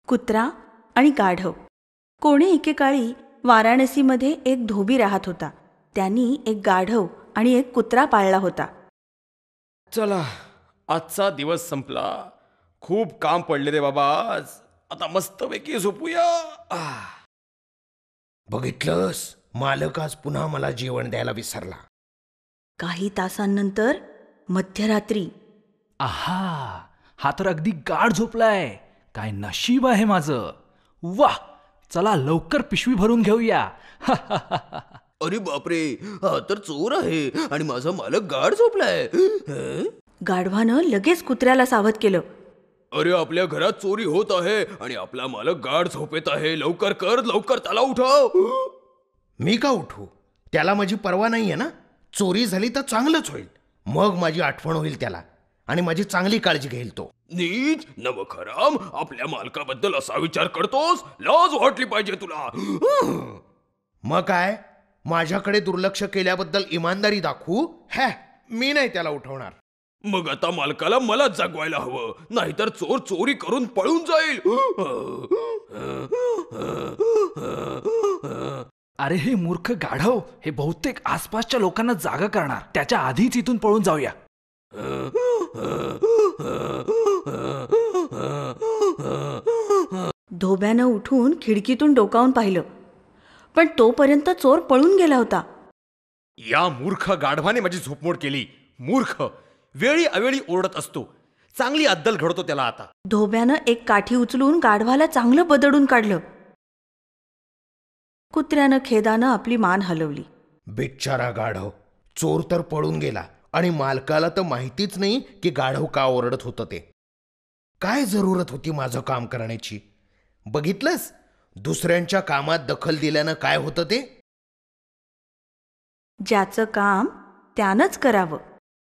कुत्रा आणि गाढव. कोणे एकेकाळी वाराणसीमध्ये एक धोबी राहत होता. त्यांनी एक गाढव आणि एक कुत्रा पाळला होता. चला, आजचा दिवस संपला. खूप काम पडले रे बाबा आज. आता मस्तपैकी झोपूया. बघितलंस, मालक आज पुन्हा मला जेवण द्यायला विसरला. काही तासांनंतर मध्यरात्री. आहा, हा तर अगदी गाढ झोपलाय. काय नशीब आहे माझं. वाह, चला लवकर पिशवी भरून घेऊया. अरे बापरे, हा तर चोर आहे आणि माझा मालक गाढ झोपलाय. गाढवानं लगेच कुत्र्याला सावध केलं. अरे आपल्या घरात चोरी होत आहे आणि आपला मालक गाढ झोपेत आहे. लवकर कर, लवकर त्याला उठव. मी का उठू? त्याला माझी पर्वा नाहीये ना. चोरी झाली तर चांगलंच होईल. मग माझी आठवण होईल त्याला आणि माझी चांगली काळजी घेईल तो. नीच नवखराम, आपल्या मालकाबद्दल असा विचार करतोस? लाज वाटली पाहिजे तुला. मग काय, माझ्याकडे दुर्लक्ष केल्याबद्दल इमानदारी दाखवू? मी नाही त्याला उठवणार. मग आता मालकाला मलाच जागवायला हवं, नाहीतर चोर चोरी करून पळून जाईल. अरे हे मूर्ख गाढव, हे बहुतेक आसपासच्या लोकांना जागा करणार. त्याच्या आधीच इथून पळून जाऊया. धोब्यानं उठून खिडकीतून डोकावून पाहिलं, पण तोपर्यंत चोर पळून गेला होता. या मूर्ख गाढवाने माझी झोपमोड केली. मूर्ख, वेळी अवेळी ओरडत असतो. चांगली अद्दल घडतो त्याला आता. धोब्यानं एक काठी उचलून गाढवाला चांगलं बदडून काढलं. कुत्र्यानं खेदानं आपली मान हलवली. बिचारा गाढव, चोर तर पळून गेला आणि मालकाला तर माहितीच नाही की गाढव का ओरडत होतं ते. काय जरूरत होती माझं काम करण्याची? बघितलंस, दुसऱ्यांच्या कामात दखल दिल्यानं काय होतं ते. ज्याचं काम त्यानंच करावं.